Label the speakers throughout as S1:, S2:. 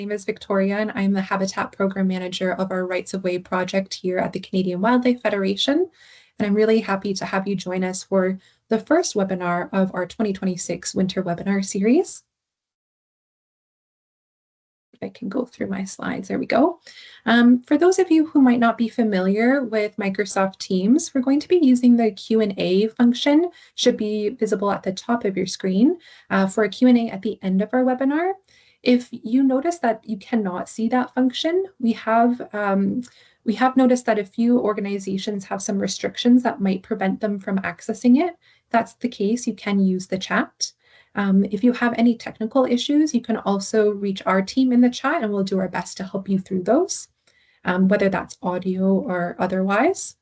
S1: name is Victoria, and I'm the Habitat Program Manager of our Rights of Way project here at the Canadian Wildlife Federation. And I'm really happy to have you join us for the first webinar of our 2026 winter webinar series. If I can go through my slides, there we go. For those of you who might not be familiar with Microsoft Teams, we're going to be using the Q&A function, should be visible at the top of your screen, for a Q&A at the end of our webinar. If you notice that you cannot see that function, we have noticed that a few organizations have some restrictions that might prevent them from accessing it. If that's the case, you can use the chat. If you have any technical issues, you can also reach our team in the chat and we'll do our best to help you through those, whether that's audio or otherwise.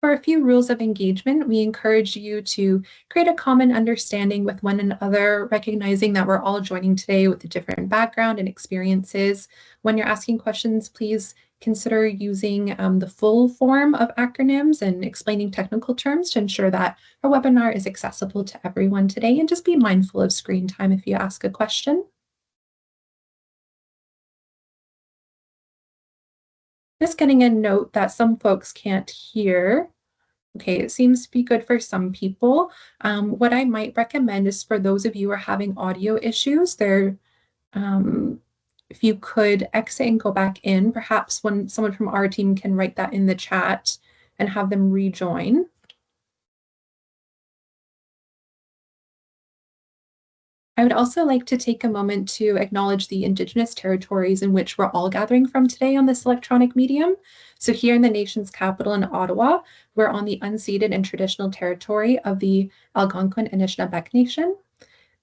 S1: For a few rules of engagement, we encourage you to create a common understanding with one another, recognizing that we're all joining today with a different background and experiences. When you're asking questions, please consider using the full form of acronyms and explaining technical terms to ensure that our webinar is accessible to everyone today, and just be mindful of screen time if you ask a question. Just getting a note that some folks can't hear. Okay, it seems to be good for some people. What I might recommend is for those of you who are having audio issues, if you could exit and go back in, perhaps when someone from our team can write that in the chat and have them rejoin. I would also like to take a moment to acknowledge the Indigenous territories in which we're all gathering from today on this electronic medium. So here in the nation's capital in Ottawa, we're on the unceded and traditional territory of the Algonquin and Anishinaabe Nation.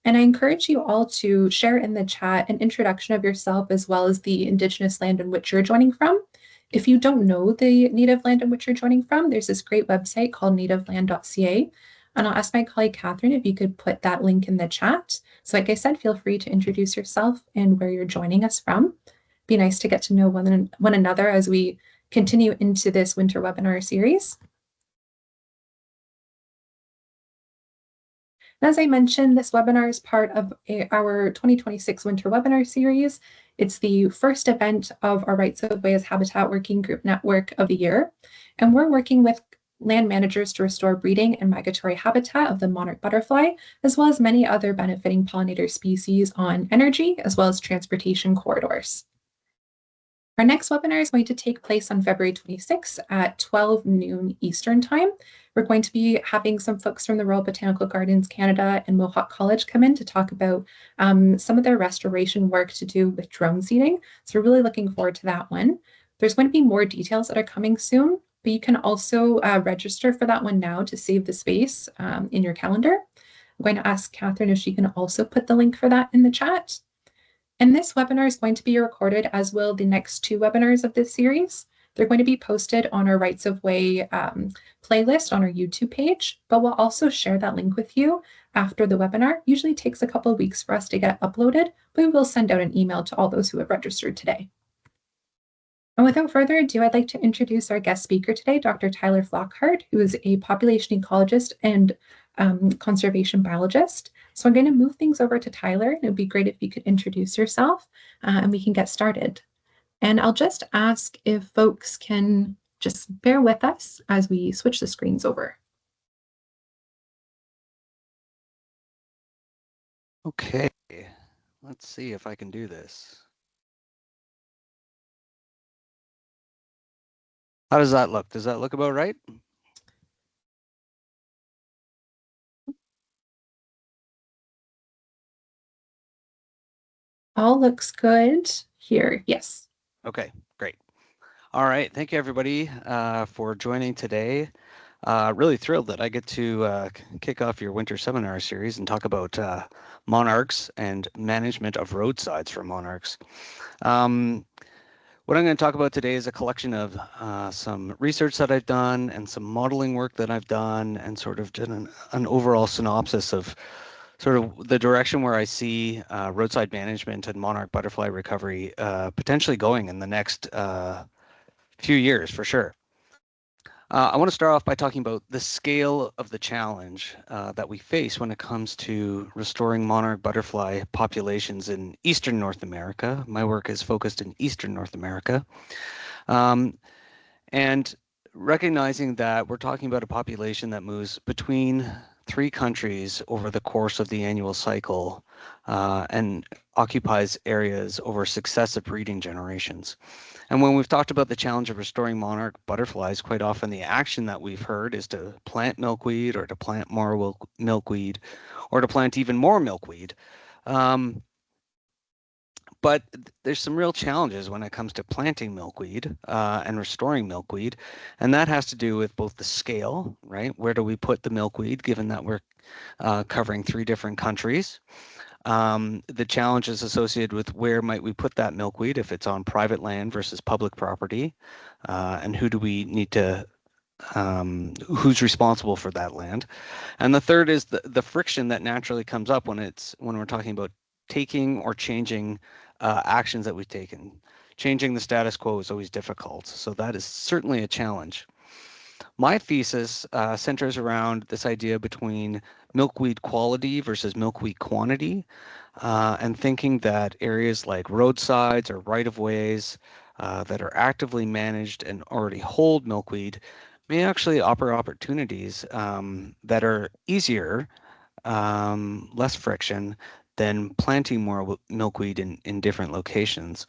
S1: And I encourage you all to share in the chat an introduction of yourself as well as the Indigenous land in which you're joining from. If you don't know the native land in which you're joining from, there's this great website called nativeland.ca. And I'll ask my colleague, Catherine, if you could put that link in the chat. So like I said, feel free to introduce yourself and where you're joining us from. Be nice to get to know one another as we continue into this winter webinar series. As I mentioned, this webinar is part of our 2026 winter webinar series. It's the first event of our Rights of Way as Habitat Working Group Network of the year. And we're working with land managers to restore breeding and migratory habitat of the monarch butterfly, as well as many other benefiting pollinator species on energy, as well as transportation corridors. Our next webinar is going to take place on February 26th at 12 noon Eastern Time. We're going to be having some folks from the Royal Botanical Gardens Canada and Mohawk College come in to talk about some of their restoration work to do with drone seeding. So we're really looking forward to that one. There's going to be more details that are coming soon, but you can also register for that one now to save the space in your calendar. I'm going to ask Catherine if she can also put the link for that in the chat. And this webinar is going to be recorded, as will the next two webinars of this series. They're going to be posted on our Rights of Way playlist on our YouTube page, but we'll also share that link with you after the webinar. Usually takes a couple of weeks for us to get uploaded, but we will send out an email to all those who have registered today. And without further ado, I'd like to introduce our guest speaker today, Dr. Tyler Flockhart, who is a population ecologist and conservation biologist. So I'm going to move things over to Tyler, and it would be great if you could introduce yourself and we can get started. And I'll just ask if folks can just bear with us as we switch the screens over.
S2: Okay, let's see if I can do this. How does that look? Does that look about right?
S1: All looks good here. Yes.
S2: Okay, great. All right, thank you everybody for joining today. Really thrilled that I get to kick off your winter seminar series and talk about monarchs and management of roadsides for monarchs. What I'm going to talk about today is a collection of some research that I've done and some modeling work that I've done, and sort of an overall synopsis of sort of the direction where I see roadside management and monarch butterfly recovery potentially going in the next few years for sure. I want to start off by talking about the scale of the challenge that we face when it comes to restoring monarch butterfly populations in eastern North America. My work is focused in eastern North America. Um, and recognizing that we're talking about a population that moves between 3 countries over the course of the annual cycle and occupies areas over successive breeding generations. And when we've talked about the challenge of restoring monarch butterflies, quite often the action that we've heard is to plant milkweed or to plant more milkweed or to plant even more milkweed. Um, but there's some real challenges when it comes to planting milkweed and restoring milkweed. And that has to do with both the scale, right? Where do we put the milkweed, given that we're covering 3 different countries? The challenges associated with where might we put that milkweed if it's on private land versus public property, and who do we need to, who's responsible for that land? And the third is the friction that naturally comes up when we're talking about taking or changing actions that we've taken. Changing the status quo is always difficult, so that is certainly a challenge. My thesis centers around this idea between milkweed quality versus milkweed quantity, and thinking that areas like roadsides or right-of-ways that are actively managed and already hold milkweed may actually offer opportunities that are easier, less friction than planting more milkweed in different locations.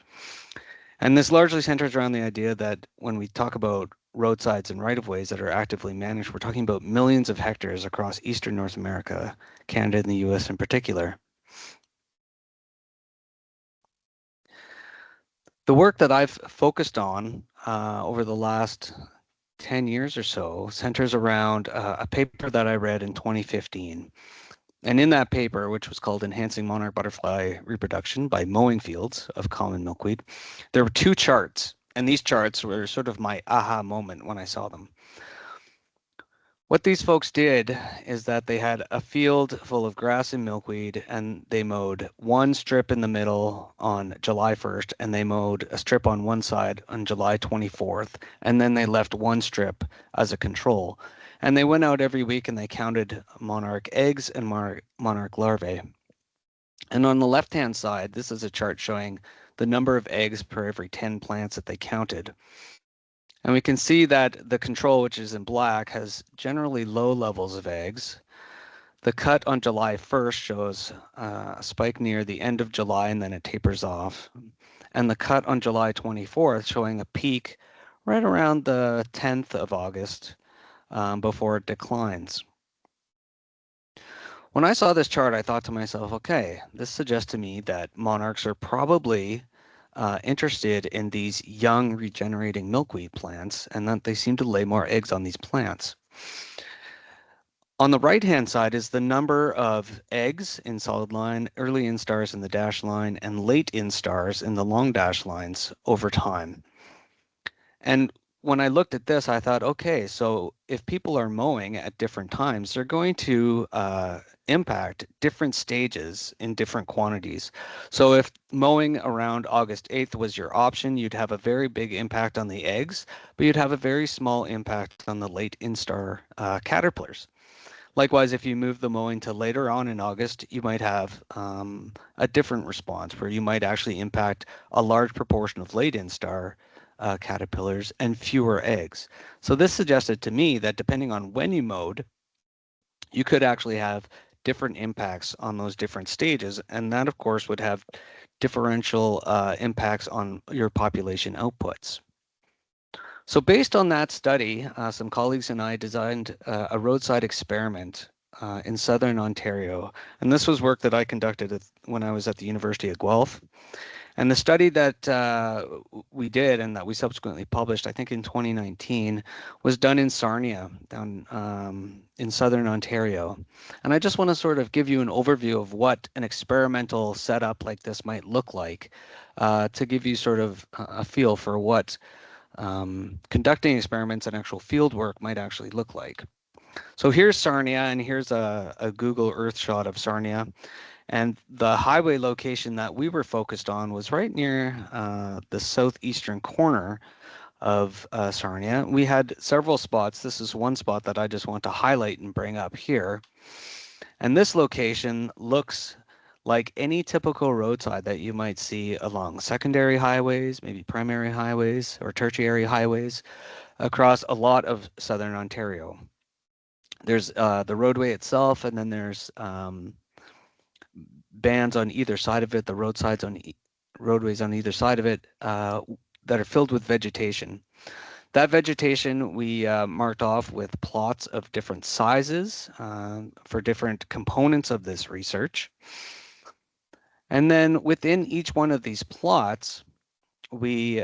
S2: And this largely centers around the idea that when we talk about roadsides and right-of-ways that are actively managed, we're talking about millions of hectares across eastern North America, Canada and the US in particular. The work that I've focused on over the last 10 years or so centers around a paper that I read in 2015. And in that paper, which was called Enhancing Monarch Butterfly Reproduction by Mowing Fields of Common Milkweed, there were 2 charts. And these charts were sort of my aha moment when I saw them. What these folks did is that they had a field full of grass and milkweed, and they mowed one strip in the middle on July 1st, and they mowed a strip on one side on July 24th, and then they left one strip as a control. And they went out every week and they counted monarch eggs and monarch larvae. And on the left-hand side, this is a chart showing the number of eggs per every 10 plants that they counted. And we can see that the control, which is in black, has generally low levels of eggs. The cut on July 1st shows a spike near the end of July and then it tapers off. And the cut on July 24th showing a peak right around the 10th of August before it declines. When I saw this chart, I thought to myself, okay, this suggests to me that monarchs are probably interested in these young regenerating milkweed plants and that they seem to lay more eggs on these plants. On the right-hand side is the number of eggs in solid line, early instars in the dash line, and late instars in the long dash lines over time. And when I looked at this, I thought, okay, so if people are mowing at different times, they're going to impact different stages in different quantities. So if mowing around August 8th was your option, you'd have a very big impact on the eggs, but you'd have a very small impact on the late instar caterpillars. Likewise, if you move the mowing to later on in August, you might have a different response where you might actually impact a large proportion of late instar caterpillars and fewer eggs. So this suggested to me that depending on when you mowed, you could actually have different impacts on those different stages. And that, of course, would have differential impacts on your population outputs. So based on that study, some colleagues and I designed a roadside experiment in southern Ontario. And this was work that I conducted when I was at the University of Guelph. And the study that we did and that we subsequently published, I think in 2019, was done in Sarnia, down in southern Ontario. And I just want to sort of give you an overview of what an experimental setup like this might look like to give you sort of a feel for what conducting experiments and actual field work might actually look like. So here's Sarnia, and here's a Google Earth shot of Sarnia. And the highway location that we were focused on was right near the southeastern corner Sarnia. We had several spots. This is one spot that I just want to highlight and bring up here. And this location looks like any typical roadside that you might see along secondary highways, maybe primary highways or tertiary highways across a lot of southern Ontario. There's the roadway itself, and then there's bands on either side of it, the roadways on either side of it that are filled with vegetation. That vegetation we marked off with plots of different sizes for different components of this research. And then within each one of these plots, we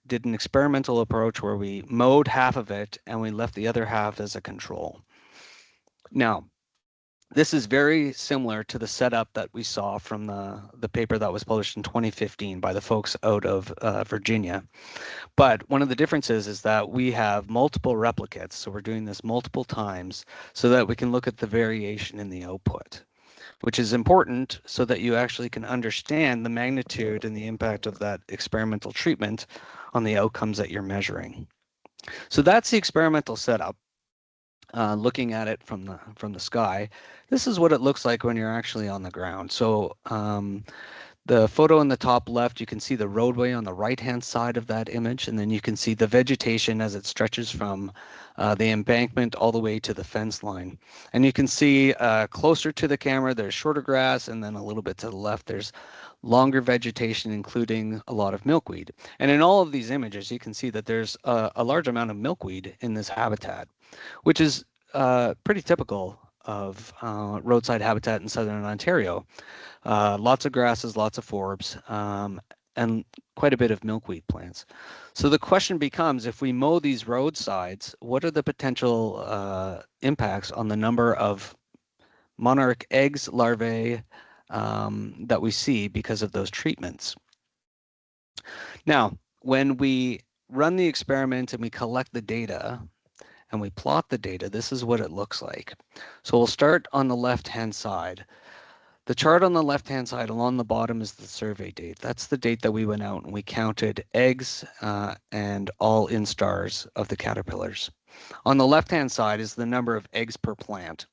S2: did an experimental approach where we mowed half of it and we left the other half as a control. Now, this is very similar to the setup that we saw from the paper that was published in 2015 by the folks out of Virginia. But one of the differences is that we have multiple replicates. So we're doing this multiple times so that we can look at the variation in the output, which is important so that you actually can understand the magnitude and the impact of that experimental treatment on the outcomes that you're measuring. So that's the experimental setup. Looking at it from the sky, this is what it looks like when you're actually on the ground. So the photo in the top left, you can see the roadway on the right-hand side of that image, and then you can see the vegetation as it stretches from the embankment all the way to the fence line. And you can see closer to the camera, there's shorter grass, and then a little bit to the left, there's longer vegetation, including a lot of milkweed. And in all of these images, you can see that there's a large amount of milkweed in this habitat, which is pretty typical of roadside habitat in southern Ontario. Lots of grasses, lots of forbs, and quite a bit of milkweed plants. So the question becomes, if we mow these roadsides, what are the potential impacts on the number of monarch eggs, larvae that we see because of those treatments? Now, when we run the experiment and we collect the data, and we plot the data, this is what it looks like. So we'll start on the left-hand side. The chart on the left-hand side along the bottom is the survey date. That's the date that we went out and we counted eggs and all instars of the caterpillars. On the left-hand side is the number of eggs per plant.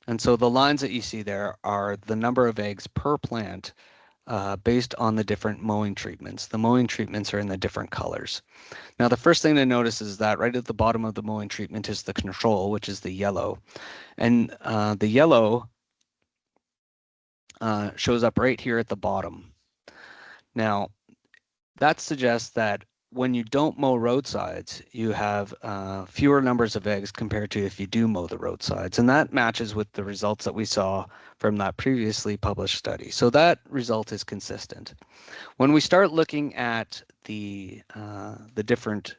S2: And so the lines that you see there are the number of eggs per plant based on the different mowing treatments. The mowing treatments are in the different colors. Now, the first thing to notice is that right at the bottom of the mowing treatment is the control, which is the yellow. And the yellow shows up right here at the bottom. Now, that suggests that when you don't mow roadsides, you have fewer numbers of eggs compared to if you do mow the roadsides. And that matches with the results that we saw from that previously published study. So that result is consistent. When we start looking at the different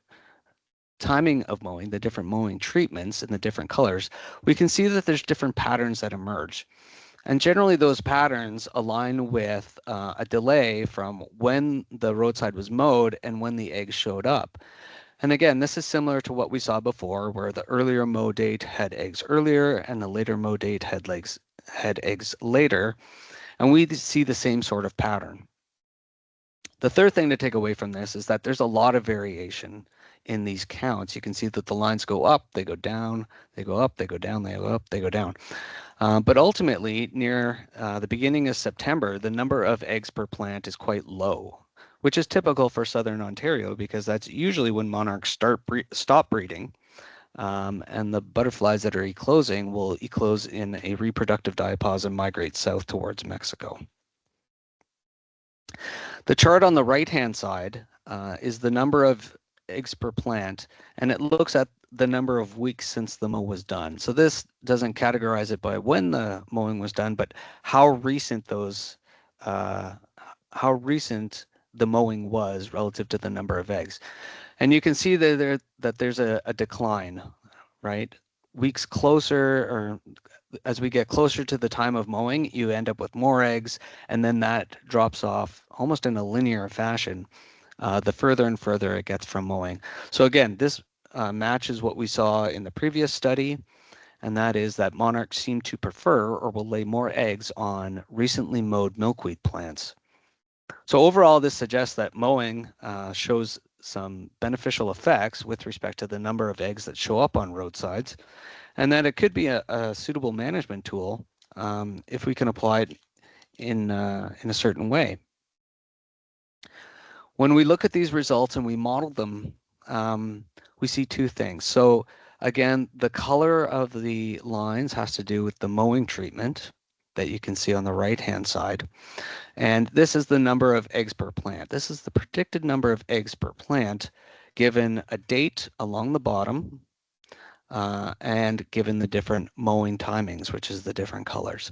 S2: timing of mowing, the different mowing treatments and the different colors, we can see that there's different patterns that emerge. And generally those patterns align with a delay from when the roadside was mowed and when the eggs showed up. And again, this is similar to what we saw before, where the earlier mow date had eggs earlier and the later mow date had eggs later. And we see the same sort of pattern. The third thing to take away from this is that there's a lot of variation in these counts. You can see that the lines go up, they go down, they go up, they go down, they go up, they go down. But ultimately, near the beginning of September, the number of eggs per plant is quite low, which is typical for southern Ontario because that's usually when monarchs stop breeding. And the butterflies that are eclosing will eclose in a reproductive diapause and migrate south towards Mexico. The chart on the right-hand side is the number of eggs per plant, and it looks at the number of weeks since the mow was done. So this doesn't categorize it by when the mowing was done, but how recent the mowing was relative to the number of eggs. And you can see that there's a decline, right? Weeks closer, or as we get closer to the time of mowing, you end up with more eggs, and then that drops off almost in a linear fashion the further and further it gets from mowing. So again, this matches what we saw in the previous study, and that is that monarchs seem to prefer or will lay more eggs on recently mowed milkweed plants. So overall, this suggests that mowing shows some beneficial effects with respect to the number of eggs that show up on roadsides, and that it could be a suitable management tool if we can apply it in a certain way. When we look at these results and we model them, we see two things. So again, the color of the lines has to do with the mowing treatment that you can see on the right-hand side. And this is the number of eggs per plant. This is the predicted number of eggs per plant given a date along the bottom and given the different mowing timings, which is the different colors.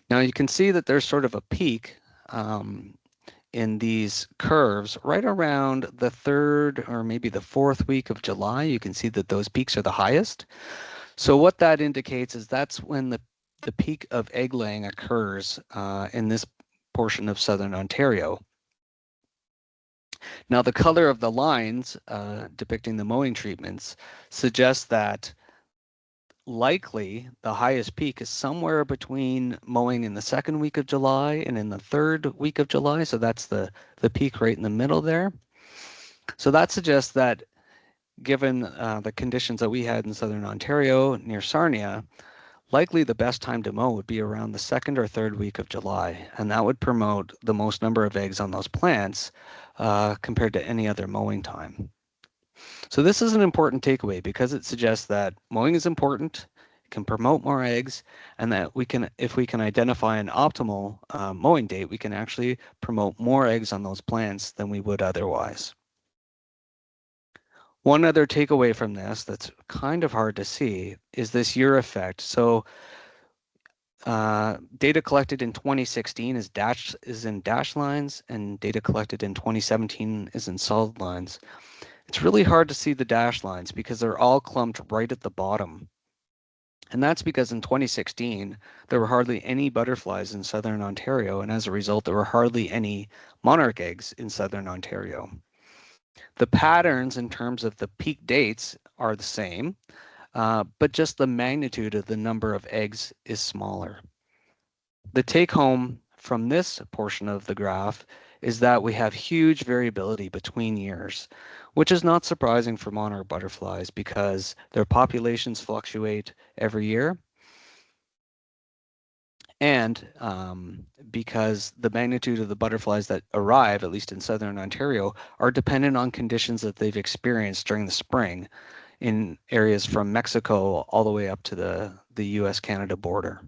S2: Now you can see that there's sort of a peak in these curves right around the 3rd or maybe the 4th week of July. You can see that those peaks are the highest. So what that indicates is that's when the peak of egg laying occurs in this portion of southern Ontario. Now the color of the lines depicting the mowing treatments suggests that likely the highest peak is somewhere between mowing in the 2nd week of July and in the 3rd week of July. So that's the peak right in the middle there. So that suggests that given the conditions that we had in southern Ontario near Sarnia, likely the best time to mow would be around the 2nd or 3rd week of July, and that would promote the most number of eggs on those plants compared to any other mowing time. So this is an important takeaway because it suggests that mowing is important, it can promote more eggs, and that we can, if we can identify an optimal mowing date, we can actually promote more eggs on those plants than we would otherwise. One other takeaway from this that's kind of hard to see is this year effect. So data collected in 2016 is in dashed lines, and data collected in 2017 is in solid lines. It's really hard to see the dashed lines because they're all clumped right at the bottom. And that's because in 2016, there were hardly any butterflies in southern Ontario, and as a result, there were hardly any monarch eggs in southern Ontario. The patterns in terms of the peak dates are the same, but just the magnitude of the number of eggs is smaller. The take home from this portion of the graph is that we have huge variability between years, which is not surprising for monarch butterflies because their populations fluctuate every year. And because the magnitude of the butterflies that arrive, at least in southern Ontario, are dependent on conditions that they've experienced during the spring in areas from Mexico all the way up to the US-Canada border.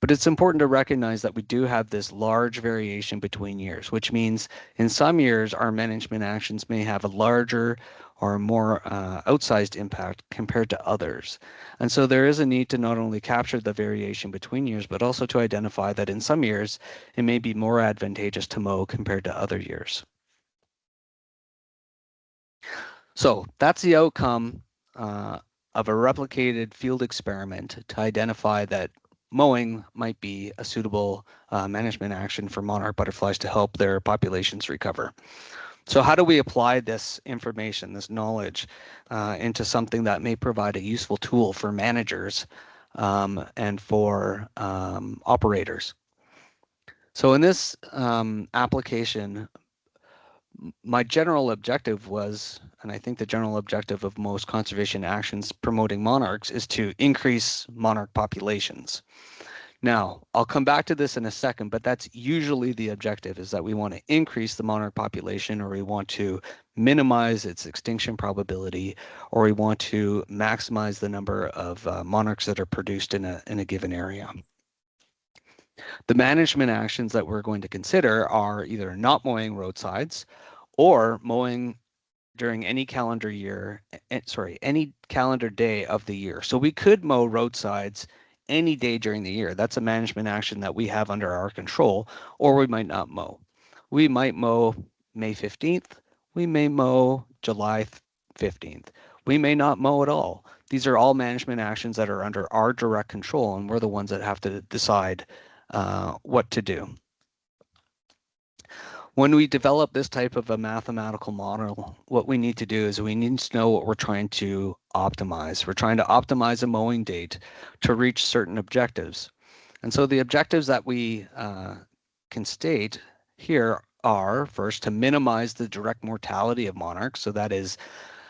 S2: But it's important to recognize that we do have this large variation between years, which means in some years our management actions may have a larger or more outsized impact compared to others. And so there is a need to not only capture the variation between years, but also to identify that in some years it may be more advantageous to mow compared to other years. So that's the outcome of a replicated field experiment to identify that mowing might be a suitable management action for monarch butterflies to help their populations recover. So how do we apply this information, this knowledge, into something that may provide a useful tool for managers and for operators? So in this application, my general objective was, and I think the general objective of most conservation actions promoting monarchs, is to increase monarch populations. Now, I'll come back to this in a second, but that's usually the objective, is that we want to increase the monarch population, or we want to minimize its extinction probability, or we want to maximize the number of monarchs that are produced in a given area. The management actions that we're going to consider are either not mowing roadsides or mowing during any calendar year, any calendar day of the year. So we could mow roadsides any day during the year. That's a management action that we have under our control, or we might not mow. We might mow May 15th. We may mow July 15th. We may not mow at all. These are all management actions that are under our direct control, and we're the ones that have to decide what to do. When we develop this type of a mathematical model, what we need to do is we need to know what we're trying to optimize. We're trying to optimize a mowing date to reach certain objectives. And so the objectives that we can state here are first to minimize the direct mortality of monarchs. So that is,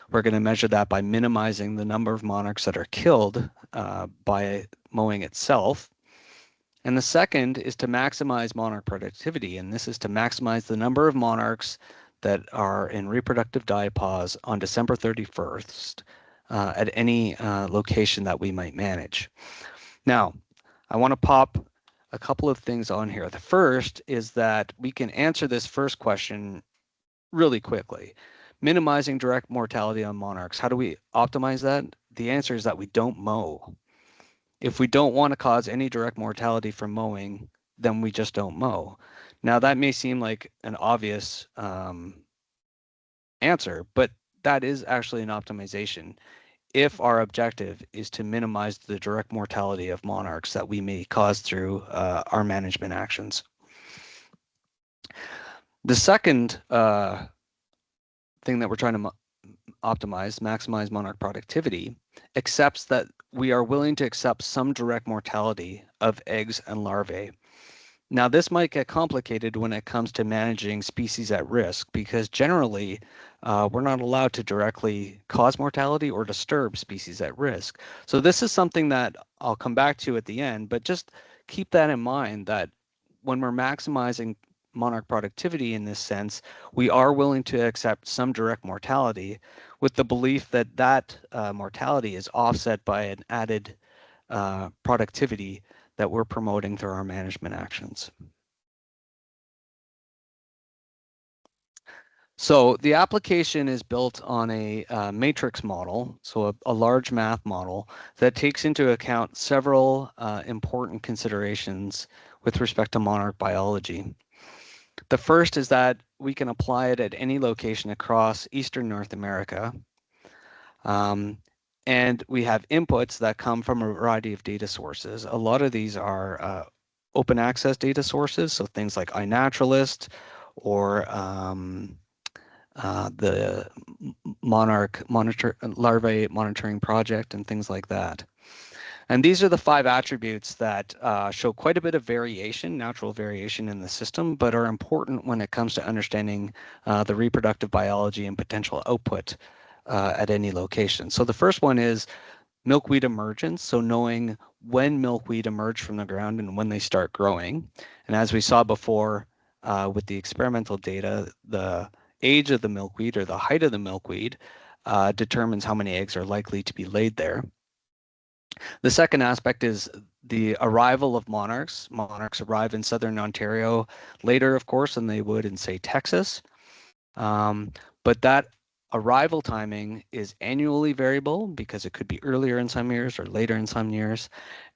S2: we're going to measure that by minimizing the number of monarchs that are killed by mowing itself. And the second is to maximize monarch productivity. And this is to maximize the number of monarchs that are in reproductive diapause on December 31st at any location that we might manage. Now, I want to pop a couple of things on here. The first is that we can answer this first question really quickly. Minimizing direct mortality on monarchs. How do we optimize that? The answer is that we don't mow. If we don't want to cause any direct mortality from mowing, then we just don't mow. Now, that may seem like an obvious answer, but that is actually an optimization if our objective is to minimize the direct mortality of monarchs that we may cause through our management actions. The second thing that we're trying to optimize, maximize monarch productivity, accepts that we are willing to accept some direct mortality of eggs and larvae. Now, this might get complicated when it comes to managing species at risk, because generally we're not allowed to directly cause mortality or disturb species at risk. So this is something that I'll come back to at the end, but just keep that in mind that when we're maximizing monarch productivity in this sense, we are willing to accept some direct mortality with the belief that that mortality is offset by an added productivity that we're promoting through our management actions. So the application is built on a matrix model, so a large math model that takes into account several important considerations with respect to monarch biology. The first is that we can apply it at any location across Eastern North America. And we have inputs that come from a variety of data sources. A lot of these are open access data sources, so things like iNaturalist or the Monarch larvae monitoring project and things like that. And these are the 5 attributes that show quite a bit of variation, natural variation in the system, but are important when it comes to understanding the reproductive biology and potential output at any location. So the first one is milkweed emergence, so knowing when milkweed emerge from the ground and when they start growing. And as we saw before with the experimental data, the age of the milkweed or the height of the milkweed determines how many eggs are likely to be laid there. The second aspect is the arrival of monarchs. Monarchs arrive in southern Ontario later, of course, than they would in, say, Texas. But that arrival timing is annually variable because it could be earlier in some years or later in some years.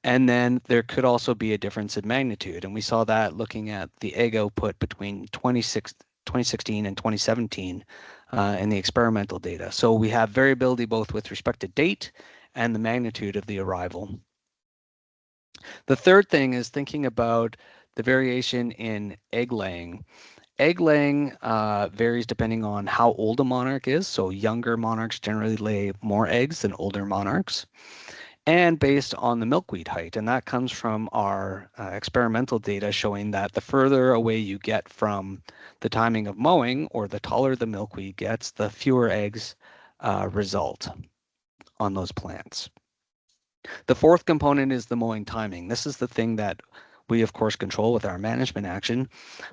S2: And then there could also be a difference in magnitude. And we saw that looking at the egg output between 2016 and 2017 in the experimental data. So we have variability both with respect to date and the magnitude of the arrival. The third thing is thinking about the variation in egg laying. Egg laying varies depending on how old a monarch is. So younger monarchs generally lay more eggs than older monarchs, and based on the milkweed height. And that comes from our experimental data showing that the further away you get from the timing of mowing, or the taller the milkweed gets, the fewer eggs result on those plants. The fourth component is the mowing timing. This is the thing that we, of course, control with our management action,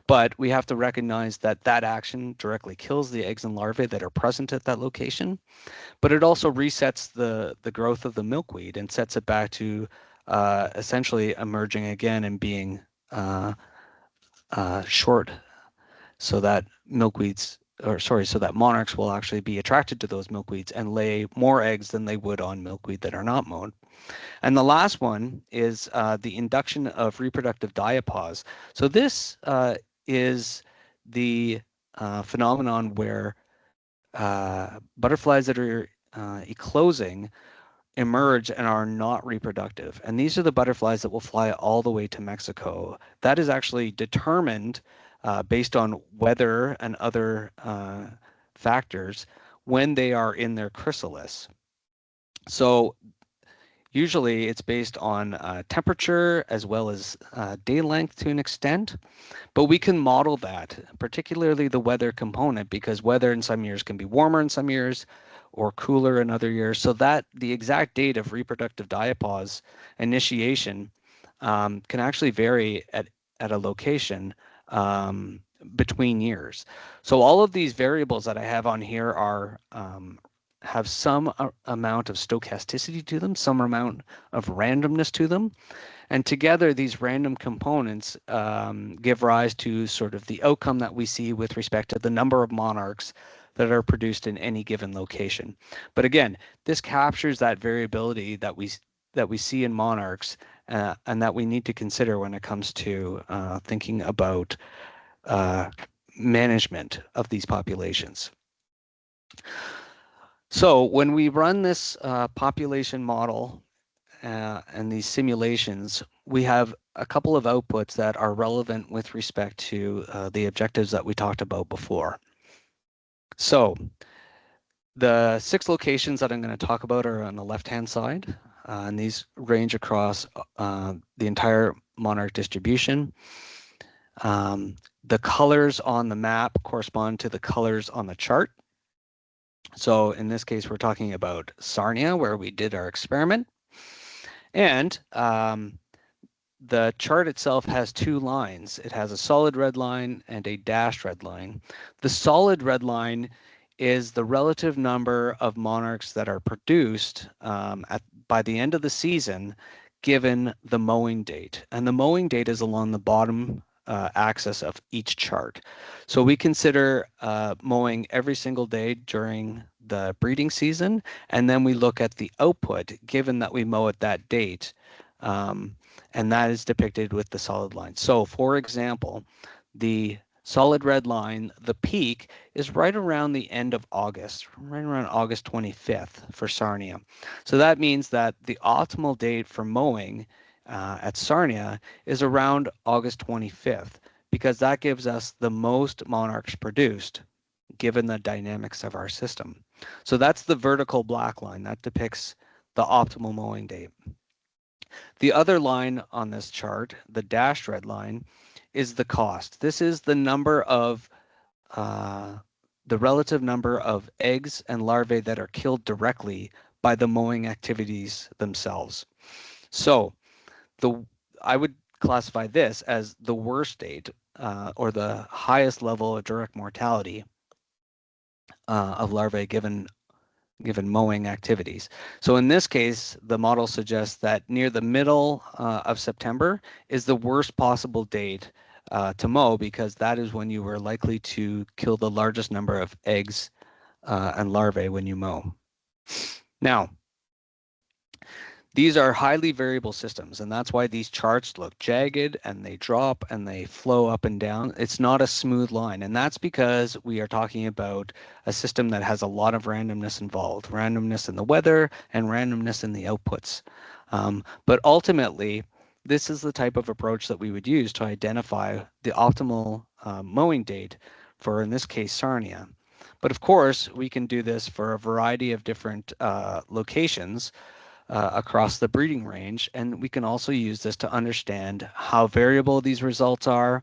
S2: but we have to recognize that that action directly kills the eggs and larvae that are present at that location, but it also resets the growth of the milkweed and sets it back to essentially emerging again and being short, so that so that monarchs will actually be attracted to those milkweeds and lay more eggs than they would on milkweed that are not mowed. And the last one is the induction of reproductive diapause. So this is the phenomenon where butterflies that are eclosing emerge and are not reproductive. And these are the butterflies that will fly all the way to Mexico. That is actually determined based on weather and other factors when they are in their chrysalis. So Usually it's based on temperature as well as day length to an extent, but we can model that, particularly the weather component, because weather in some years can be warmer in some years or cooler in other years, so that the exact date of reproductive diapause initiation can actually vary at a location between years. So all of these variables that I have on here are have some amount of stochasticity to them, some amount of randomness to them. And together, these random components give rise to sort of the outcome that we see with respect to the number of monarchs that are produced in any given location. But again, this captures that variability that we see in monarchs and that we need to consider when it comes to thinking about management of these populations. So when we run this population model and these simulations, we have a couple of outputs that are relevant with respect to the objectives that we talked about before. So the 6 locations that I'm going to talk about are on the left-hand side, and these range across the entire Monarch distribution. The colors on the map correspond to the colors on the chart. So in this case, we're talking about Sarnia, where we did our experiment. And the chart itself has 2 lines. It has a solid red line and a dashed red line. The solid red line is the relative number of monarchs that are produced by the end of the season, given the mowing date. And the mowing date is along the bottom axis of each chart. So we consider mowing every single day during the breeding season, and then we look at the output given that we mow at that date, and that is depicted with the solid line. So for example, the solid red line, the peak is right around the end of August, right around August 25th for Sarnia. So that means that the optimal date for mowing at Sarnia is around August 25th, because that gives us the most monarchs produced given the dynamics of our system. So that's the vertical black line that depicts the optimal mowing date. The other line on this chart, the dashed red line, is the cost. This is the number of the relative number of eggs and larvae that are killed directly by the mowing activities themselves. So I would classify this as the worst date or the highest level of direct mortality of larvae given mowing activities. So in this case, the model suggests that near the middle of September is the worst possible date to mow, because that is when you were likely to kill the largest number of eggs and larvae when you mow. Now, these are highly variable systems, and that's why these charts look jagged and they drop and they flow up and down. It's not a smooth line, and that's because we are talking about a system that has a lot of randomness involved, randomness in the weather and randomness in the outputs. But ultimately, this is the type of approach that we would use to identify the optimal mowing date for, in this case, Sarnia. But of course, we can do this for a variety of different locations across the breeding range, and we can also use this to understand how variable these results are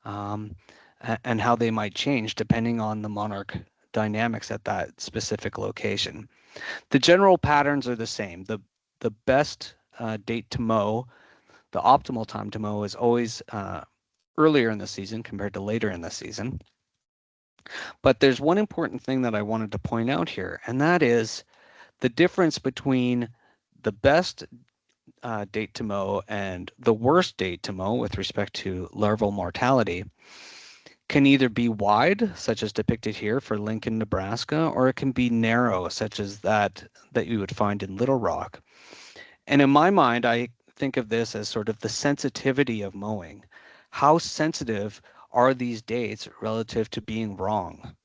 S2: and how they might change depending on the monarch dynamics at that specific location. The general patterns are the same. The best date to mow, the optimal time to mow, is always earlier in the season compared to later in the season. But there's one important thing that I wanted to point out here, and that is the difference between the best date to mow and the worst date to mow with respect to larval mortality can either be wide, such as depicted here for Lincoln, Nebraska, or it can be narrow, such as that you would find in Little Rock. And in my mind, I think of this as sort of the sensitivity of mowing. How sensitive are these dates relative to being wrong?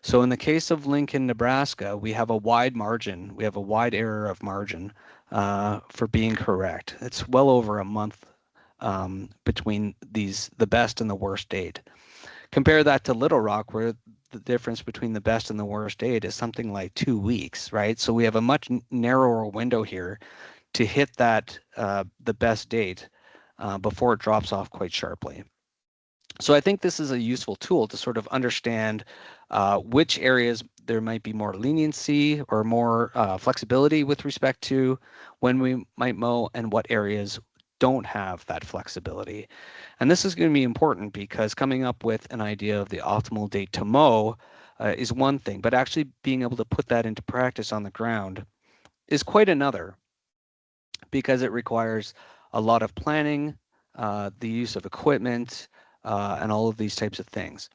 S2: So in the case of Lincoln, Nebraska, we have a wide margin. We have a wide error of margin for being correct. It's well over a month between the best and the worst date. Compare that to Little Rock, where the difference between the best and the worst date is something like 2 weeks, right? So we have a much narrower window here to hit that the best date before it drops off quite sharply. So I think this is a useful tool to sort of understand which areas there might be more leniency or more flexibility with respect to when we might mow, and what areas don't have that flexibility. And this is going to be important because coming up with an idea of the optimal date to mow is one thing, but actually being able to put that into practice on the ground is quite another, because it requires a lot of planning, the use of equipment, and all of these types of things.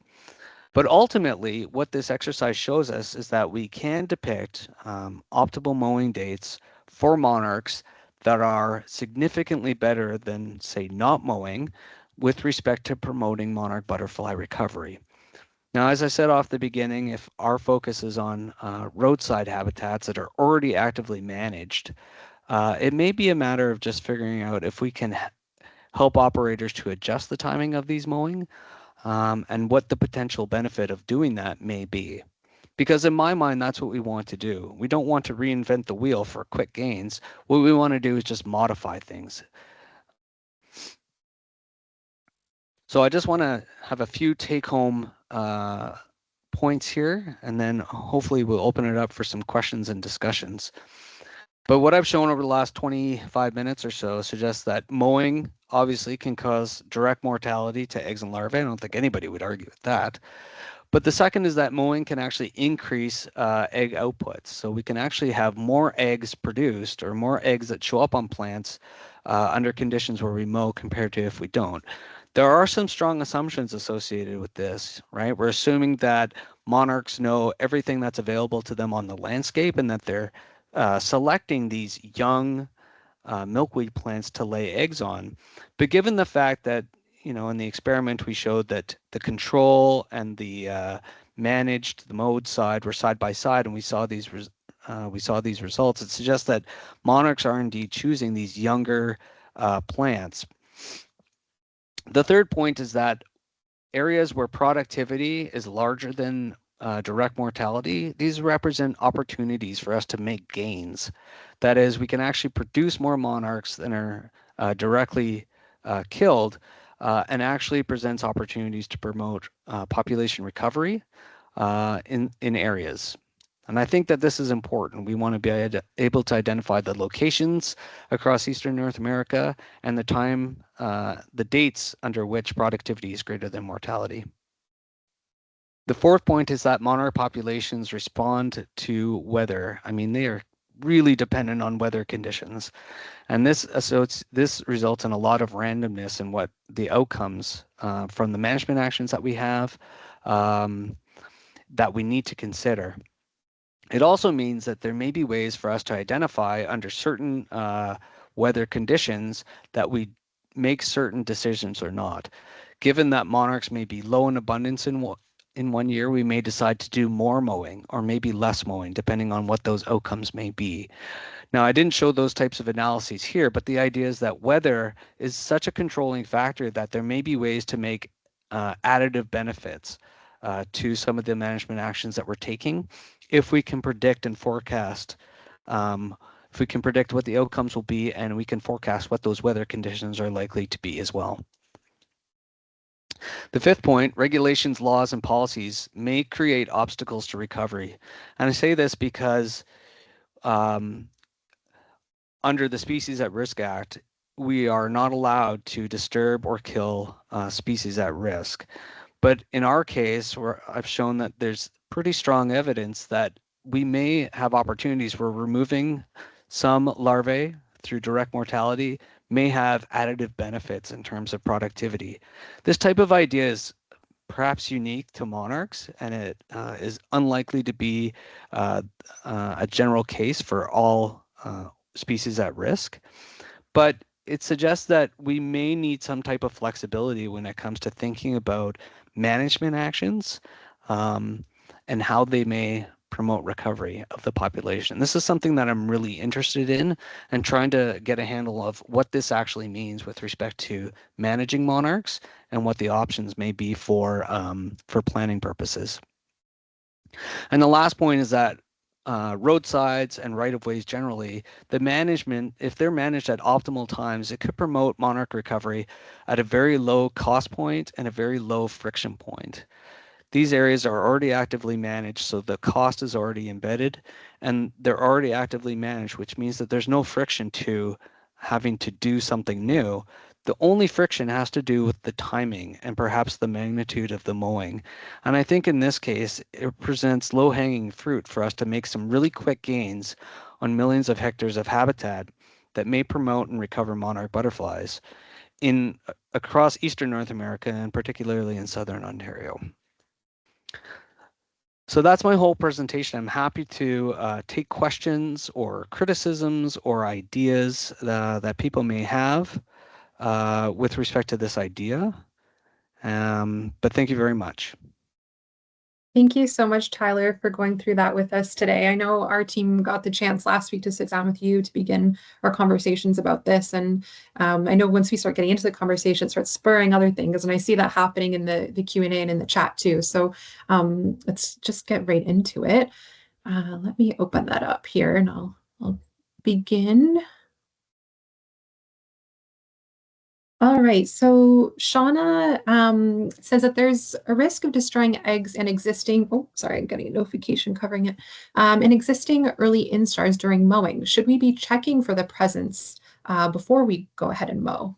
S2: But ultimately, what this exercise shows us is that we can depict optimal mowing dates for monarchs that are significantly better than, say, not mowing with respect to promoting monarch butterfly recovery. Now, as I said off the beginning, if our focus is on roadside habitats that are already actively managed, it may be a matter of just figuring out if we can help operators to adjust the timing of these mowing, and what the potential benefit of doing that may be. Because in my mind, that's what we want to do. We don't want to reinvent the wheel for quick gains. What we want to do is just modify things. So I just want to have a few take-home points here, and then hopefully we'll open it up for some questions and discussions. But what I've shown over the last 25 minutes or so suggests that mowing obviously can cause direct mortality to eggs and larvae. I don't think anybody would argue with that. But the second is that mowing can actually increase egg outputs. So we can actually have more eggs produced, or more eggs that show up on plants under conditions where we mow compared to if we don't. There are some strong assumptions associated with this, right? We're assuming that monarchs know everything that's available to them on the landscape, and that they're selecting these young milkweed plants to lay eggs on. But given the fact that, you know, in the experiment we showed that the control and the managed, the mowed side were side by side, and we saw these results, it suggests that monarchs are indeed choosing these younger plants. The third point is that areas where productivity is larger than direct mortality, these represent opportunities for us to make gains. That is, we can actually produce more monarchs than are directly killed, and actually presents opportunities to promote population recovery in areas. And I think that this is important. We want to be able to identify the locations across Eastern North America and the dates under which productivity is greater than mortality. The fourth point is that monarch populations respond to weather. I mean, they are really dependent on weather conditions. And this results in a lot of randomness in what the outcomes from the management actions that we have that we need to consider. It also means that there may be ways for us to identify under certain weather conditions that we make certain decisions or not. Given that monarchs may be low in abundance in one year, we may decide to do more mowing or maybe less mowing, depending on what those outcomes may be. Now, I didn't show those types of analyses here, but the idea is that weather is such a controlling factor that there may be ways to make additive benefits to some of the management actions that we're taking, if we can predict and forecast, if we can predict what the outcomes will be, and we can forecast what those weather conditions are likely to be as well. The fifth point, regulations, laws, and policies may create obstacles to recovery. And I say this because under the Species at Risk Act, we are not allowed to disturb or kill species at risk. But in our case, where I've shown that there's pretty strong evidence that we may have opportunities where removing some larvae through direct mortality may have additive benefits in terms of productivity. This type of idea is perhaps unique to monarchs, and it is unlikely to be a general case for all species at risk. But it suggests that we may need some type of flexibility when it comes to thinking about management actions and how they may promote recovery of the population. This is something that I'm really interested in, and trying to get a handle of what this actually means with respect to managing monarchs and what the options may be for planning purposes. And the last point is that roadsides and right-of-ways generally, the management, if they're managed at optimal times, it could promote monarch recovery at a very low cost point and a very low friction point. These areas are already actively managed, so the cost is already embedded, and they're already actively managed, which means that there's no friction to having to do something new. The only friction has to do with the timing and perhaps the magnitude of the mowing. And I think in this case, it presents low-hanging fruit for us to make some really quick gains on millions of hectares of habitat that may promote and recover monarch butterflies in across eastern North America and particularly in southern Ontario. So that's my whole presentation. I'm happy to take questions or criticisms or ideas that people may have with respect to this idea. But thank you very much.
S1: Thank you so much, Tyler, for going through that with us today. I know our team got the chance last week to sit down with you to begin our conversations about this. And I know once we start getting into the conversation, it starts spurring other things. And I see that happening in the Q&A and in the chat too. So let's just get right into it. Let me open that up here and I'll begin. All right, so Shauna says that there's a risk of destroying eggs in existing, oh, sorry, I'm getting a notification covering it, in existing early instars during mowing. Should we be checking for the presence before we go ahead and mow?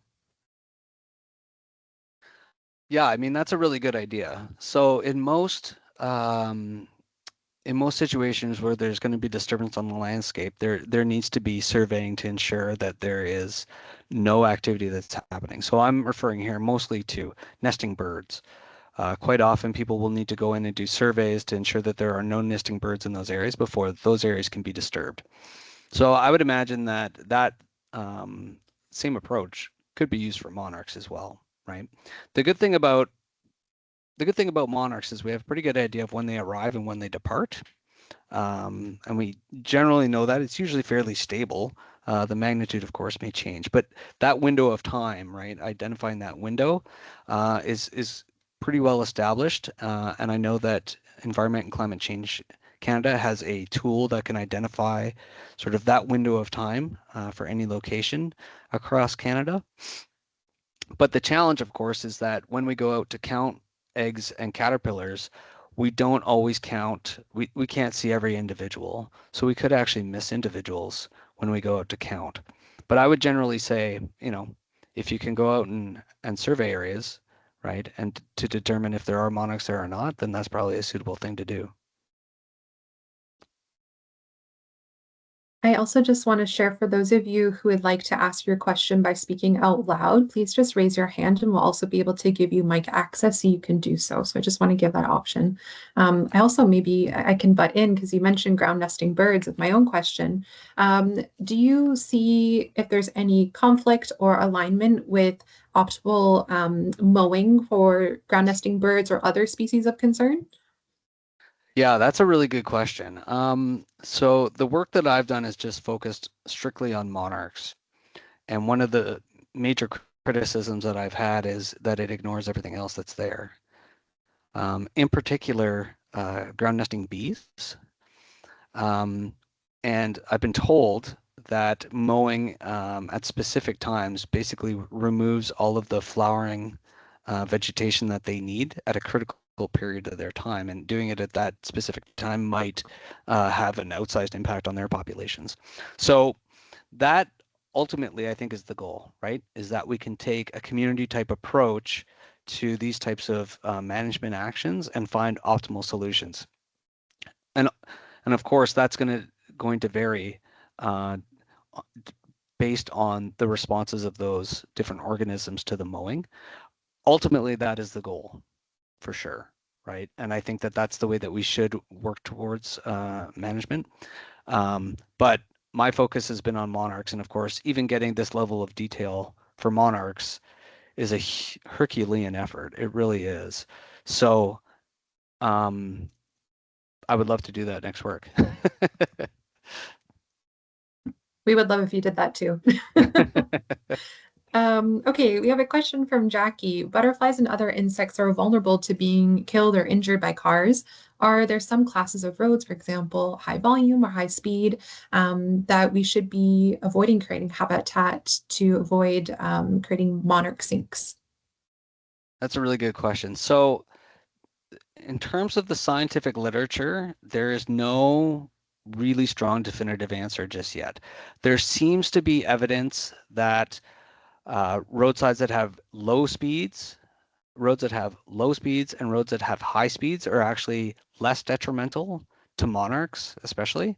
S2: Yeah, I mean, that's a really good idea. So in most situations where there's going to be disturbance on the landscape, there needs to be surveying to ensure that there is no activity that's happening. So I'm referring here mostly to nesting birds. Quite often people will need to go in and do surveys to ensure that there are no nesting birds in those areas before those areas can be disturbed. So I would imagine that same approach could be used for monarchs as well, right? The good thing about monarchs is we have a pretty good idea of when they arrive and when they depart. And we generally know that it's usually fairly stable. The magnitude, of course, may change, but that window of time, right? Identifying that window is pretty well established. And I know that Environment and Climate Change Canada has a tool that can identify sort of that window of time for any location across Canada. But the challenge, of course, is that when we go out to count eggs and caterpillars, we don't always count, we can't see every individual. So we could actually miss individuals when we go out to count. But I would generally say, you know, if you can go out and survey areas, right, and to determine if there are monarchs there or not, then that's probably a suitable thing to do.
S1: I also just want to share for those of you who would like to ask your question by speaking out loud, please just raise your hand and we'll also be able to give you mic access so you can do so. So I just want to give that option. I also maybe I can butt in because you mentioned ground nesting birds with my own question. Do you see if there's any conflict or alignment with optimal mowing for ground nesting birds or other species of concern?
S2: Yeah, that's a really good question. So the work that I've done is just focused strictly on monarchs. And one of the major criticisms that I've had is that it ignores everything else that's there. In particular, ground nesting bees. And I've been told that mowing at specific times basically removes all of the flowering vegetation that they need at a critical period of their time, and doing it at that specific time might have an outsized impact on their populations. So that ultimately, I think, is the goal, right? Is that we can take a community type approach to these types of management actions and find optimal solutions. And of course, that's going to vary uh, based on the responses of those different organisms to the mowing. Ultimately, that is the goal for sure, right? And I think that that's the way that we should work towards management. But my focus has been on monarchs, and of course, even getting this level of detail for monarchs is a Herculean effort. It really is. So I would love to do that next work.
S1: We would love if you did that too. Okay, we have a question from Jackie. Butterflies and other insects are vulnerable to being killed or injured by cars. Are there some classes of roads, for example, high volume or high speed, that we should be avoiding creating habitat to avoid creating monarch sinks?
S2: That's a really good question. So in terms of the scientific literature, there is no really strong definitive answer just yet. There seems to be evidence that roadsides that have low speeds, roads that have low speeds and roads that have high speeds are actually less detrimental to monarchs, especially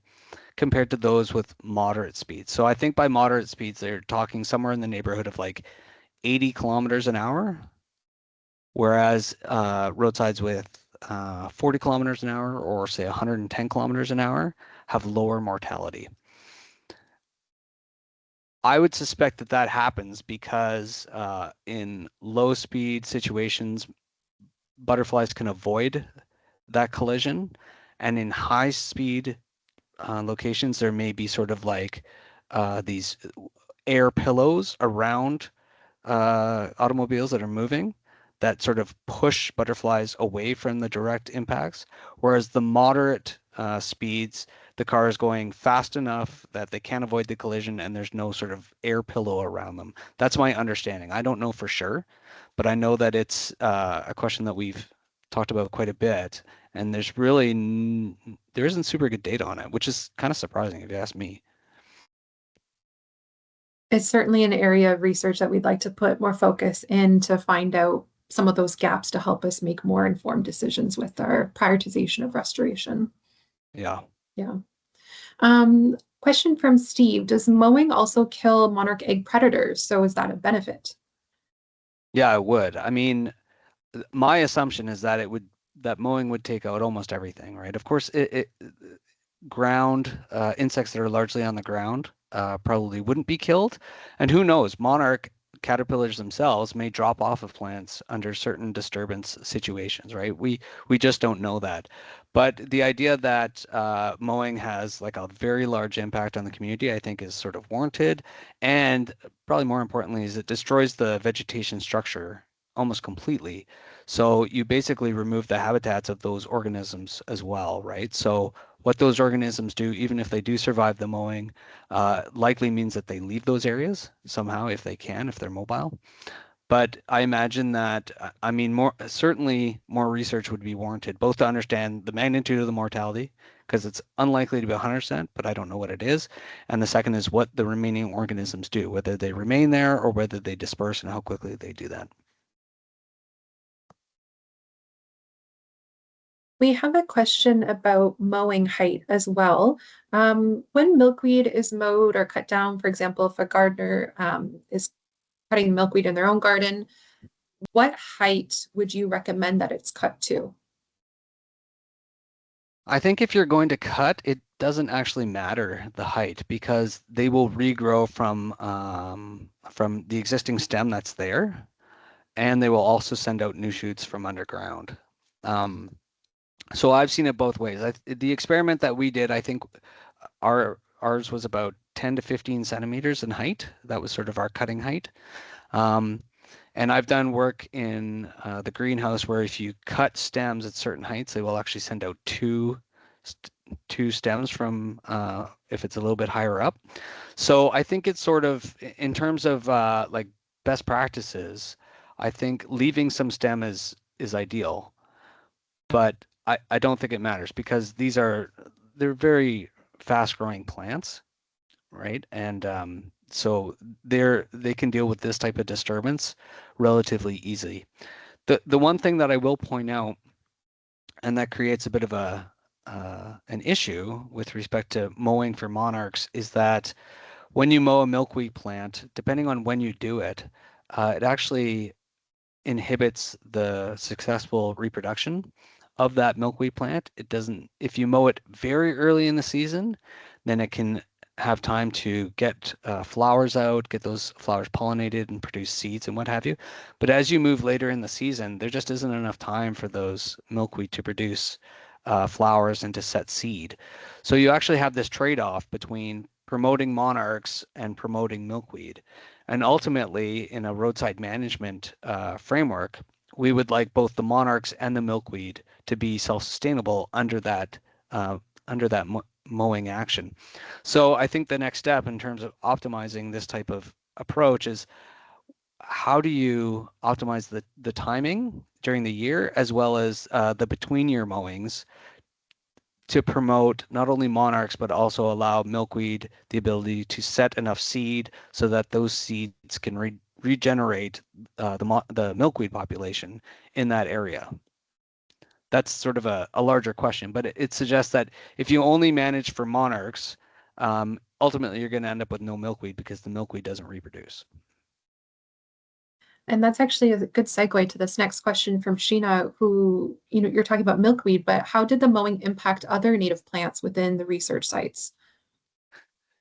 S2: compared to those with moderate speeds. So I think by moderate speeds, they're talking somewhere in the neighborhood of like 80 kilometers an hour, whereas roadsides with 40 kilometers an hour or say 110 kilometers an hour have lower mortality. I would suspect that that happens because in low speed situations, butterflies can avoid that collision. And in high speed locations, there may be sort of like these air pillows around automobiles that are moving that sort of push butterflies away from the direct impacts, whereas the moderate speeds, the car is going fast enough that they can't avoid the collision and there's no sort of air pillow around them. That's my understanding. I don't know for sure, but I know that it's a question that we've talked about quite a bit, and there's really there isn't super good data on it, which is kind of surprising if you ask me.
S1: It's certainly an area of research that we'd like to put more focus in to find out some of those gaps to help us make more informed decisions with our prioritization of restoration.
S2: Yeah.
S1: Yeah. Question from Steve. Does mowing also kill monarch egg predators? So is that a benefit?
S2: Yeah, I would. I mean, my assumption is that that mowing would take out almost everything, right? Of course, ground insects that are largely on the ground probably wouldn't be killed, and who knows, monarch caterpillars themselves may drop off of plants under certain disturbance situations, right? We just don't know that. But the idea that mowing has like a very large impact on the community, I think, is sort of warranted, and probably more importantly, is it destroys the vegetation structure almost completely. So you basically remove the habitats of those organisms as well, right? So what those organisms do, even if they do survive the mowing, likely means that they leave those areas somehow if they can, if they're mobile. But I imagine that, I mean, certainly more research would be warranted, both to understand the magnitude of the mortality, because it's unlikely to be 100%, but I don't know what it is. And the second is what the remaining organisms do, whether they remain there or whether they disperse and how quickly they do that.
S1: We have a question about mowing height as well. When milkweed is mowed or cut down, for example, if a gardener is cutting milkweed in their own garden, what height would you recommend that it's cut to?
S2: I think if you're going to cut, it doesn't actually matter the height because they will regrow from the existing stem that's there, and they will also send out new shoots from underground. Um, so I've seen it both ways. The experiment that we did, I think ours was about 10 to 15 centimeters in height. That was sort of our cutting height. Um, and I've done work in the greenhouse where if you cut stems at certain heights, they will actually send out two stems from if it's a little bit higher up. So I think it's sort of in terms of like best practices, I think leaving some stem is ideal, but I don't think it matters because they're very fast growing plants, right? And so they can deal with this type of disturbance relatively easily. The one thing that I will point out, and that creates a bit of an issue with respect to mowing for monarchs, is that when you mow a milkweed plant, depending on when you do it, it actually inhibits the successful reproduction of that milkweed plant. It doesn't, if you mow it very early in the season, then it can have time to get flowers out, get those flowers pollinated and produce seeds and what have you. But as you move later in the season, there just isn't enough time for those milkweed to produce flowers and to set seed. So you actually have this trade-off between promoting monarchs and promoting milkweed. And ultimately, in a roadside management framework, we would like both the monarchs and the milkweed to be self-sustainable uh, under that mowing action. So I think the next step in terms of optimizing this type of approach is how do you optimize the timing during the year as well as the between year mowings to promote not only monarchs but also allow milkweed the ability to set enough seed so that those seeds can regenerate the milkweed population in that area. That's sort of a larger question, but it suggests that if you only manage for monarchs, ultimately you're going to end up with no milkweed because the milkweed doesn't reproduce.
S1: And that's actually a good segue to this next question from Sheena, who, you're talking about milkweed, but how did the mowing impact other native plants within the research sites?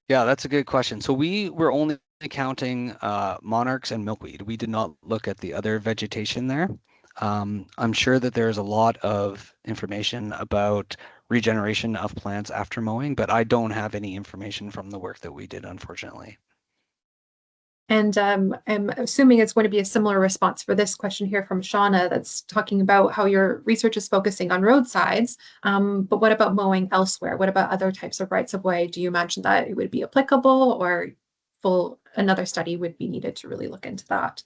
S2: Yeah, that's a good question. So we were only counting monarchs and milkweed. We did not look at the other vegetation there. I'm sure that there's a lot of information about regeneration of plants after mowing, but I don't have any information from the work that we did, unfortunately.
S1: And I'm assuming it's going to be a similar response for this question here from Shauna that's talking about how your research is focusing on roadsides. But what about mowing elsewhere? What about other types of rights of way? Do you imagine that it would be applicable or another study would be needed to really look into that?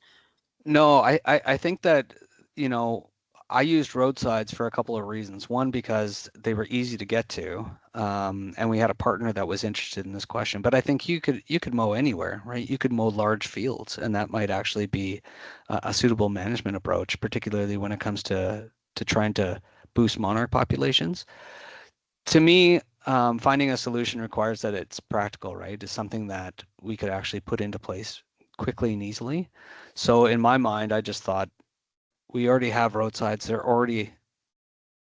S2: No, I think that, you know, I used roadsides for a couple of reasons. One, because they were easy to get to, and we had a partner that was interested in this question. But I think you could mow anywhere, right? You could mow large fields, and that might actually be a suitable management approach, particularly when it comes to trying to boost monarch populations. To me, finding a solution requires that it's practical, right? It's something that we could actually put into place quickly and easily. So in my mind, I just thought we already have roadsides. They're already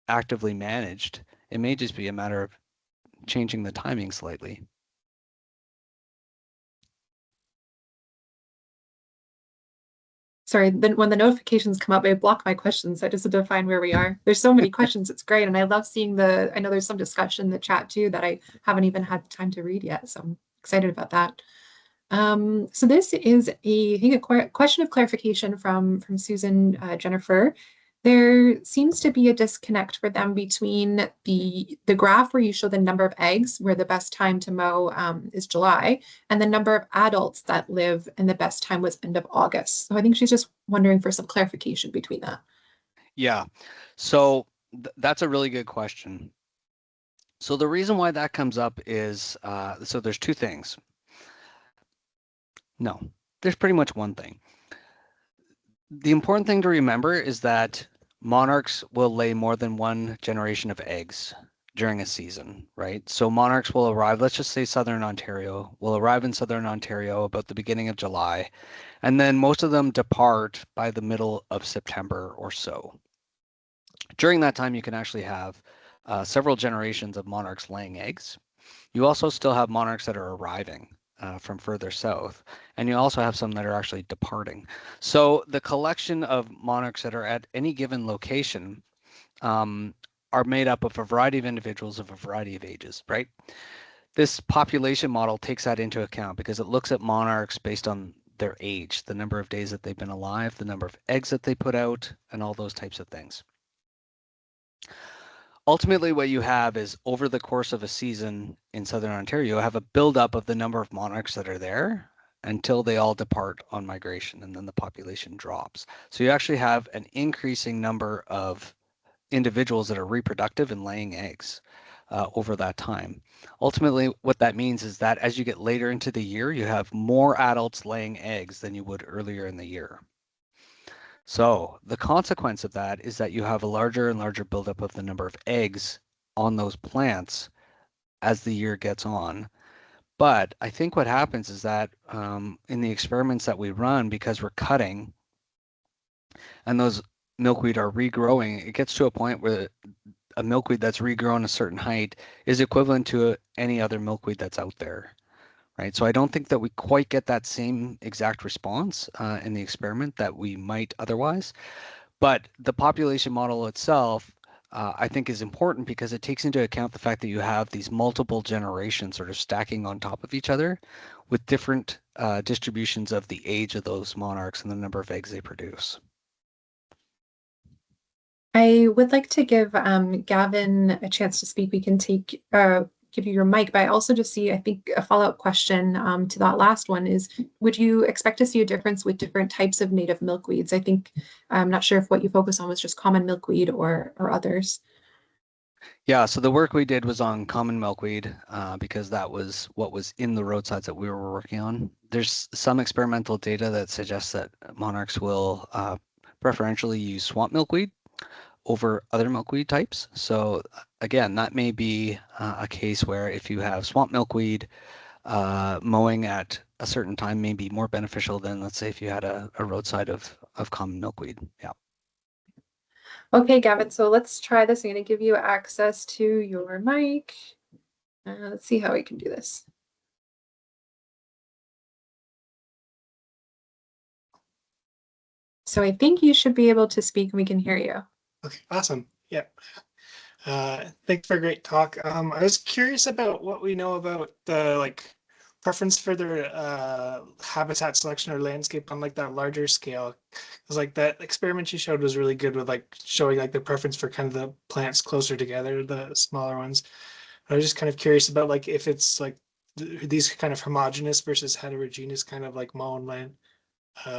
S2: actively managed. It may just be a matter of changing the timing slightly.
S1: Sorry, then when the notifications come up, I block my questions. I just have to find where we are. There's so many questions. It's great. And I love seeing I know there's some discussion in the chat too that I haven't even had time to read yet. So I'm excited about that. So this is I think, a question of clarification from Susan Jennifer. There seems to be a disconnect for them between the graph where you show the number of eggs, where the best time to mow is July, and the number of adults that live, and the best time was end of August. So I think she's just wondering for some clarification between that.
S2: Yeah, so that's a really good question. So the reason why that comes up is, so there's two things. No, there's pretty much one thing. The important thing to remember is that monarchs will lay more than one generation of eggs during a season, right? So monarchs will arrive, let's just say Southern Ontario, will arrive in Southern Ontario about the beginning of July, and then most of them depart by the middle of September or so. During that time, you can actually have several generations of monarchs laying eggs. You also still have monarchs that are arriving from further south, and you also have some that are actually departing. So the collection of monarchs that are at any given location are made up of a variety of individuals of a variety of ages, right? This population model takes that into account because it looks at monarchs based on their age, the number of days that they've been alive, the number of eggs that they put out, and all those types of things. Ultimately, what you have is over the course of a season in Southern Ontario, you have a buildup of the number of monarchs that are there until they all depart on migration, and then the population drops. So you actually have an increasing number of individuals that are reproductive and laying eggs over that time. Ultimately, what that means is that as you get later into the year, you have more adults laying eggs than you would earlier in the year. So the consequence of that is that you have a larger and larger buildup of the number of eggs on those plants as the year gets on. But I think what happens is that in the experiments that we run, because we're cutting and those milkweed are regrowing, it gets to a point where a milkweed that's regrown a certain height is equivalent to any other milkweed that's out there, right? So I don't think that we quite get that same exact response in the experiment that we might otherwise. But the population model itself I think is important because it takes into account the fact that you have these multiple generations sort of stacking on top of each other with different distributions of the age of those monarchs and the number of eggs they produce.
S1: I would like to give Gavin a chance to speak. We can give you your mic, but I also just see, I think, a follow-up question to that last one is, would you expect to see a difference with different types of native milkweeds? I think, I'm not sure if what you focus on was just common milkweed or others.
S2: Yeah, so the work we did was on common milkweed because that was what was in the roadsides that we were working on. There's some experimental data that suggests that monarchs will preferentially use swamp milkweed over other milkweed types. So again, that may be a case where if you have swamp milkweed, mowing at a certain time may be more beneficial than, let's say, if you had a roadside of common milkweed. Yeah.
S1: Okay, Gavin, so let's try this. I'm going to give you access to your mic. Let's see how we can do this. So I think you should be able to speak and we can hear you.
S3: Okay, awesome. Yeah. Thanks for a great talk. I was curious about what we know about the preference for their habitat selection or landscape on like that larger scale. Because like that experiment you showed was really good with like showing like the preference for kind of the plants closer together, the smaller ones. I was just kind of curious about like if it's like these kind of homogeneous versus heterogeneous kind of like mown land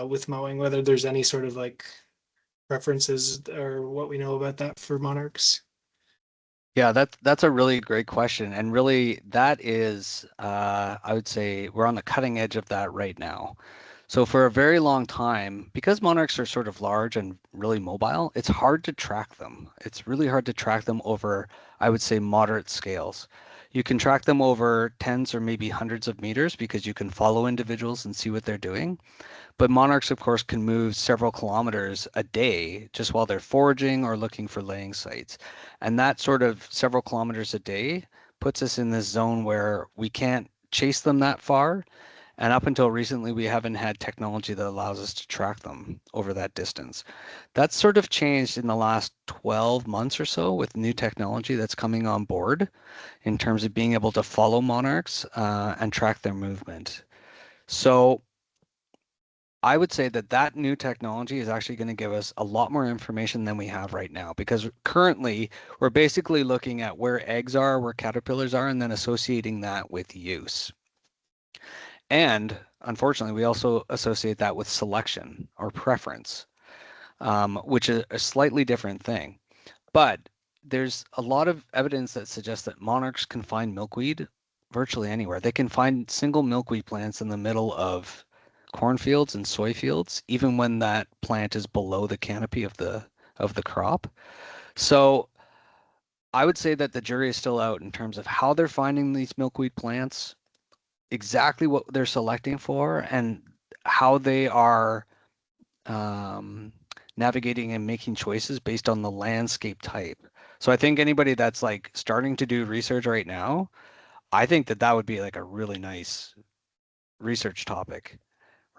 S3: with mowing, whether there's any sort of like preferences or what we know about that for monarchs.
S2: Yeah, that's a really great question. And really that is, I would say we're on the cutting edge of that right now. So for a very long time, because monarchs are sort of large and really mobile, it's hard to track them. It's really hard to track them over, I would say, moderate scales. You can track them over tens or maybe hundreds of meters because you can follow individuals and see what they're doing. But monarchs, of course, can move several kilometers a day just while they're foraging or looking for laying sites. And that sort of several kilometers a day puts us in this zone where we can't chase them that far. And up until recently, we haven't had technology that allows us to track them over that distance. That's sort of changed in the last 12 months or so with new technology that's coming on board in terms of being able to follow monarchs and track their movement. So I would say that that new technology is actually going to give us a lot more information than we have right now, because currently we're basically looking at where eggs are, where caterpillars are, and then associating that with use. And unfortunately, we also associate that with selection or preference, which is a slightly different thing. But there's a lot of evidence that suggests that monarchs can find milkweed virtually anywhere. They can find single milkweed plants in the middle of cornfields and soy fields, even when that plant is below the canopy of the crop. So I would say that the jury is still out in terms of how they're finding these milkweed plants, exactly what they're selecting for, and how they are navigating and making choices based on the landscape type. So I think anybody that's like starting to do research right now, I think that that would be like a really nice research topic,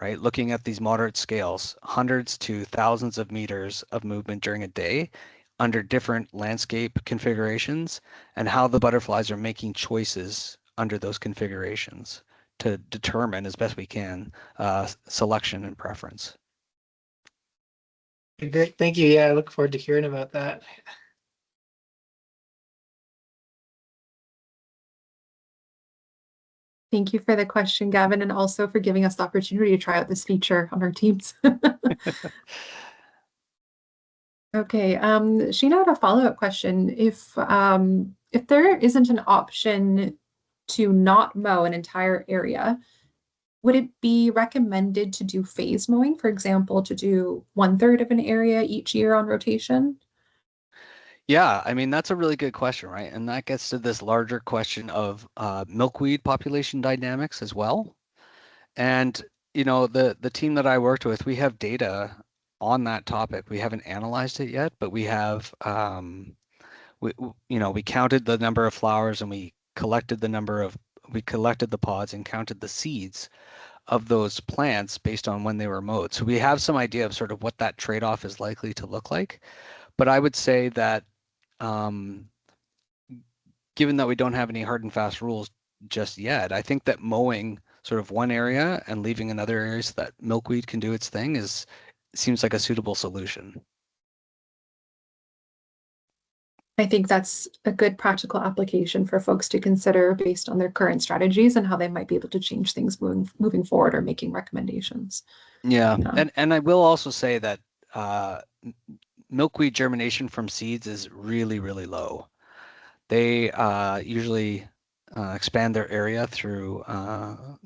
S2: right? Looking at these moderate scales, hundreds to thousands of meters of movement during a day under different landscape configurations and how the butterflies are making choices under those configurations to determine as best we can selection and preference.
S3: Great, thank you. Yeah, I look forward to hearing about that.
S1: Thank you for the question, Gavin, and also for giving us the opportunity to try out this feature on our teams. Okay, Sheena had a follow-up question. If there isn't an option to not mow an entire area, would it be recommended to do phase mowing, for example, to do 1/3 of an area each year on rotation?
S2: Yeah, I mean, that's a really good question, right? And that gets to this larger question of milkweed population dynamics as well. And, you know, the team that I worked with, we have data on that topic. We haven't analyzed it yet, but we have, you know, we counted the number of flowers and we collected the pods and counted the seeds of those plants based on when they were mowed. So we have some idea of sort of what that trade-off is likely to look like. But I would say that given that we don't have any hard and fast rules just yet, I think that mowing sort of one area and leaving another area so that milkweed can do its thing seems like a suitable solution.
S1: I think that's a good practical application for folks to consider based on their current strategies and how they might be able to change things moving forward or making recommendations.
S2: Yeah, and I will also say that milkweed germination from seeds is really, really low. They usually expand their area through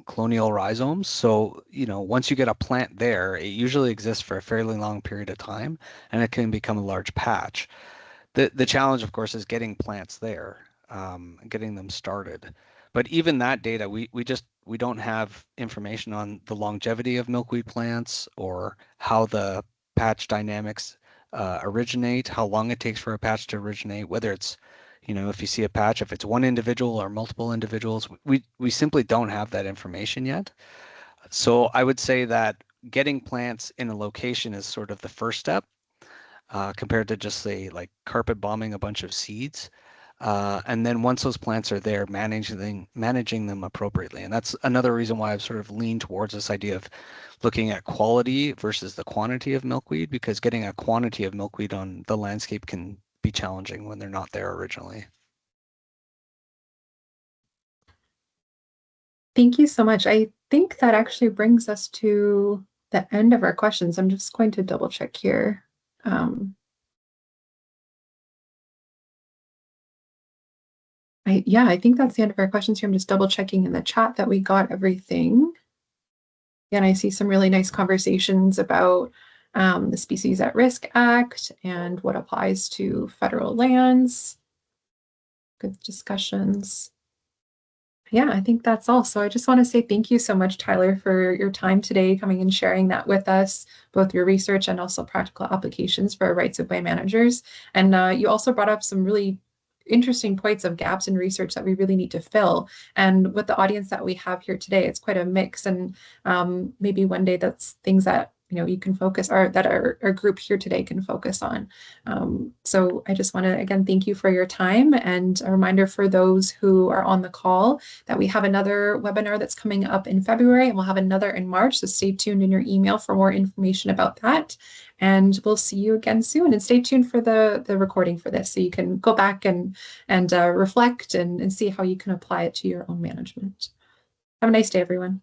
S2: colonial rhizomes. So, once you get a plant there, it usually exists for a fairly long period of time, and it can become a large patch. The challenge, of course, is getting plants there, getting them started. But even that data, we don't have information on the longevity of milkweed plants or how the patch dynamics originate, how long it takes for a patch to originate, whether it's, if you see a patch, if it's one individual or multiple individuals. We simply don't have that information yet. So I would say that getting plants in a location is sort of the first step. Compared to just say like carpet bombing a bunch of seeds. And then once those plants are there, managing them appropriately. And that's another reason why I've sort of leaned towards this idea of looking at quality versus the quantity of milkweed, because getting a quantity of milkweed on the landscape can be challenging when they're not there originally.
S1: Thank you so much. I think that actually brings us to the end of our questions. I'm just going to double check here. I think that's the end of our questions here. I'm just double checking in the chat that we got everything. And I see some really nice conversations about the Species at Risk Act and what applies to federal lands. Good discussions. Yeah, I think that's all. So I just want to say thank you so much, Tyler, for your time today, coming and sharing that with us, both your research and also practical applications for rights-of-way managers. And you also brought up some really interesting points of gaps in research that we really need to fill. And with the audience that we have here today, it's quite a mix. And maybe one day that's things that you can focus, or that our group here today can focus on. So I just want to again thank you for your time, and a reminder for those who are on the call that we have another webinar that's coming up in February, and we'll have another in March. So stay tuned in your email for more information about that. And we'll see you again soon. And stay tuned for the recording for this, so you can go back and reflect and see how you can apply it to your own management. Have a nice day, everyone.